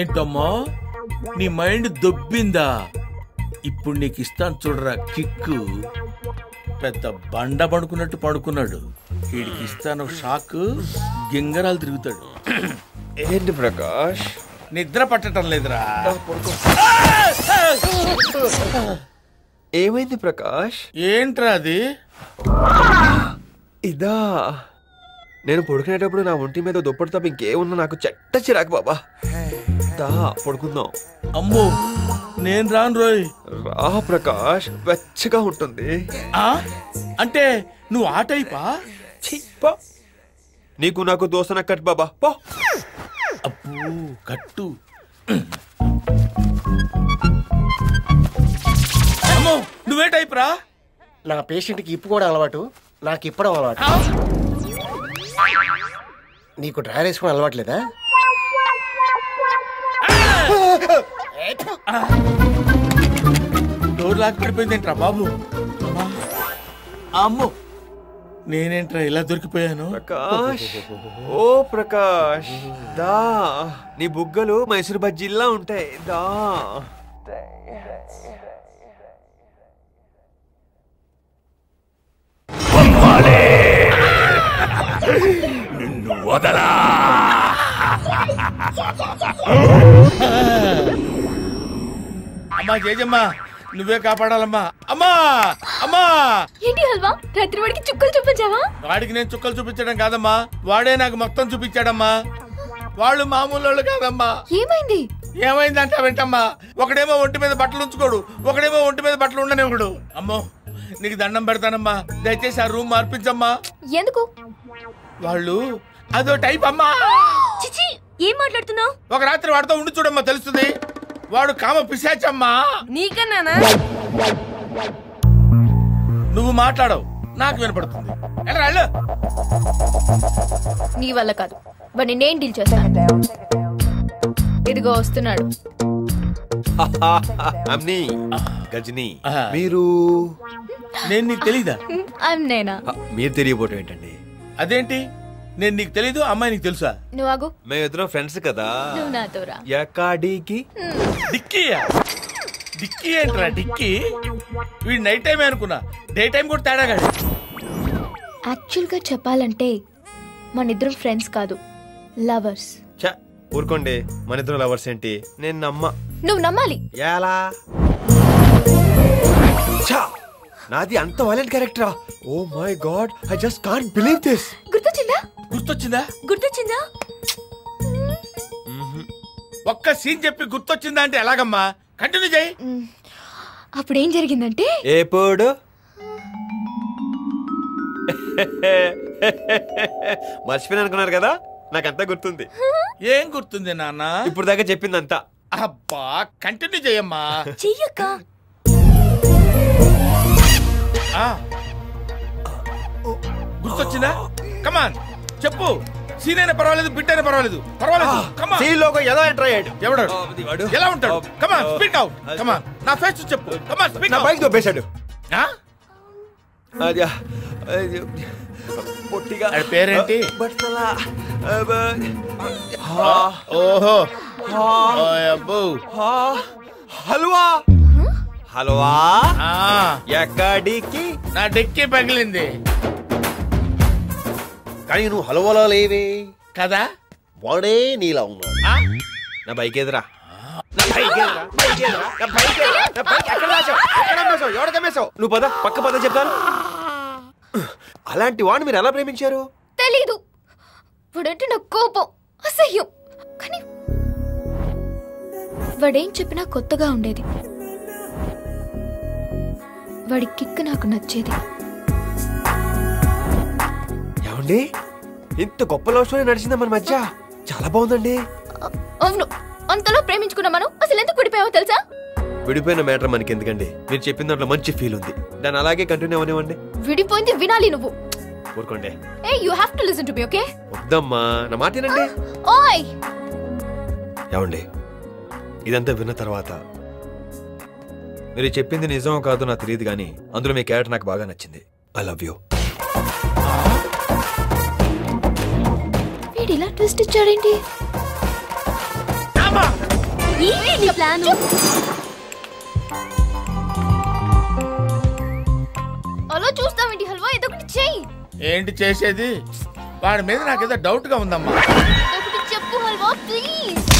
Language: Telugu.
ఏంటమ్మా నీ మైండ్ దొబ్బిందా? ఇప్పుడు నీకు ఇస్తాను చూడరా కిక్కు. పెద్ద బండ పడుకున్నట్టు పడుకున్నాడు. వీడికి ఇస్తాను షాక్, గింగరాలు తిరుగుతాడు. ఏంటి ప్రకాష్ నిద్ర పట్టడం లేదురా? ఏమైంది ప్రకాష్? ఏంట్రా అది? ఇదా, నేను పడుకునేటప్పుడు నా ఒంటి మీద దుప్పటి తప్ప ఇంకేమున్నా నాకు చెట్ట చిరాకు బాబా. దా పడుకుందాం. అమ్మో నేను రాను రోయ్. రా ప్రకాష్, వెచ్చగా ఉంటుంది. అంటే నువ్వు ఆ టైపా? నీకు నాకు దోసన కట్ బాబా పో. అబ్బో కట్టు. అమ్మో నువ్వే టైప్ రా? నా పేషెంట్కి ఇప్పుకోవడం అలవాటు, నాకు ఇప్పడం అలవాటు. నీకు డ్రైవర్ వేసుకోవడం అలవాట్లేదా? డోర్ లాక్ పడిపోయిందేంట్రా బాబు? అమ్మో నేనేంట్రా ఇలా దొరికిపోయాను? ప్రకాష్, ఓ ప్రకాష్ దా, నీ బుగ్గలు మైసూర్ బజ్జీల్లా ఉంటాయి. దా నిన్ను వదలా. అమ్మా జేజమ్మా నువ్వే కాపాడాలమ్మా. అమ్మా అమ్మా. ఏంటి హల్వా, రాత్రి వాడికి చుక్కలు చూపించావా? వాడికి నేను చుక్కలు చూపించడం కాదమ్మా, వాడే నాకు మొత్తం చూపించాడమ్మా. వాళ్ళు మామూలు వాళ్ళు కాదమ్మా. ఏమైంది? ఏమైందంటే వింటమ్మా, ఒకడేమో ఒంటి మీద బట్టలు ఉంచుకోడు, ఒకడేమో ఒంటి మీద బట్టలు ఉండనివ్వడు. అమ్మో నీకు దండం పెడతానమ్మా, దయచేసి ఆ రూమ్ మార్పించమ్మా. ఎందుకు? వాళ్ళు అదో టైప్ అమ్మా. చిచి ఏం మాట్లాడుతున్నావు? ఒక రాత్రి వాడితో ఉండి చూడమ్మా తెలుస్తుంది. వాడు కామ పిశాచమ్మా. నీకన్నానా? నువ్వు మాట్లాడవు, నాకు వినపడుతుంది. నీ వల్ల కాదు, వాడిని నేను డీల్ చేస్తాను. ఇదిగో వస్తున్నాడు. అమ్ని గజని, మీరు? నేను నీకు తెలీదా? నేనా? మీరు తెలియపోవటం ఏంటండి? అదేంటి నేను నీకు తెలీదు, అమ్మాయి నీకు తెలుసా? నువ్వు ఆగు. మేమిద్దరం ఫ్రెండ్స్ కదా. నువ్వు నాతో రా. ఎక్కడికి? డిక్కీయా? డిక్కీ ఏంట్రా డిక్కీ? వీడు నైట్ టైమే అనుకున్నా, డే టైం కూడా తేడాగాడు. యాక్చువల్ గా చెప్పాలంటే మన ఇద్దరం ఫ్రెండ్స్ కాదు, లవర్స్. ఊరుకోండి, మన ఇద్దరం లవర్స్ ఏంటి? నేను నమ్మ. నువ్వు నమ్మాలి. ఎలా? నాది అంత వైలెంట్ క్యారెక్టరా? Oh my god, I just can't believe this. గుర్తొచ్చిందా? గుర్తొచ్చిందా? గుర్తొచ్చిందా? ఒక్క సీన్ చెప్పి గుర్తొచ్చిందా అంటే ఎలాగమ్మా? కంటిన్యూ చేయి. అప్పుడేం జరిగిందంటే, ఎప్పుడు మర్చిపోయిన అనుకున్నారు కదా, నాకంతా గుర్తుంది. ఏం గుర్తుంది నాన్న? ఇప్పుడు దాకా చెప్పిందంతా. అబ్బా కంటిన్యూ చేయమ్మా. చెయ్యక్క. గుర్తొచ్చిందా? కమాన్ చెప్పు. సీన్ అయినా పర్వాలేదు, బిట్ అయినా పర్వాలేదు, పర్వాలేదు. కమాన్. సీన్ లోకి ఎలా ఎంటర్ అయ్యాడు? ఎవడు? ఎలా ఉంటాడు? Come on speak out. కమాన్ నా ఫేస్ చెప్పు. Come on speak out. బైక్ దొబ్బేశాడు. అది పొట్టిగా. పేరేంటి? బట్లా. ఓహో అబ్బో. హల్వా. హల్వా ఎక్కడికి? నా డిక్కీ పగిలింది. కానీ నువ్వు హల్వాలో లేవే కదా, వాడే నీలా ఉన్నాడు. నా బైక్ ఎదురా. నువ్వు పద, పక్క పద చెప్తాను. అలాంటి వాడిని మీరు ఎలా ప్రేమించారు? తెలీదు. వాడంటే నాకు కోపం, అసహ్యం. కానీ వాడేం చెప్పినా కొత్తగా ఉండేది. వాడి కిక్ నాకు నచ్చేది. ఏమండి, ఇంత గొప్ప లవ్ స్టోరీ నడిచిందా మన మధ్య? చాలా బాగుందండి. అవును, అంతలో ప్రేమించుకున్నా మనం అసలు ఎందుకు విడిపోయావో తెలుసా? విడిపోయిన మ్యాటర్ మనకి ఎందుకండి, మీరు చెప్పిన దాంట్లో మంచి ఫీల్ ఉంది, దాన్ని అలాగే కంటిన్యూ అవనివ్వండి. విడిపోయింది వినాలి నువ్వు. ఊరుకోండి. ఏ you have to listen to me, okay? వద్దమ్మా, నా మాట వినండి. ఓయ్ ఏమండి, ఇదంతా విన్న తర్వాత మీరు చెప్పింది నిజమో కాదో నాకు తెలియదు కానీ అందులో మీ క్యారెక్టర్ నాకు బాగా నచ్చింది. I love you. వీడు ఇలా ట్విస్ట్ ఇచ్చాడేంటి? అలా చూస్తావేంటి? హల్వా ఏదో ఒకటి చెయ్యి. ఏంటి చేసేది? వాడి మీద నాకేదో డౌట్ గా ఉందమ్మా. ఒకటి చెప్పు హల్వా ప్లీజ్.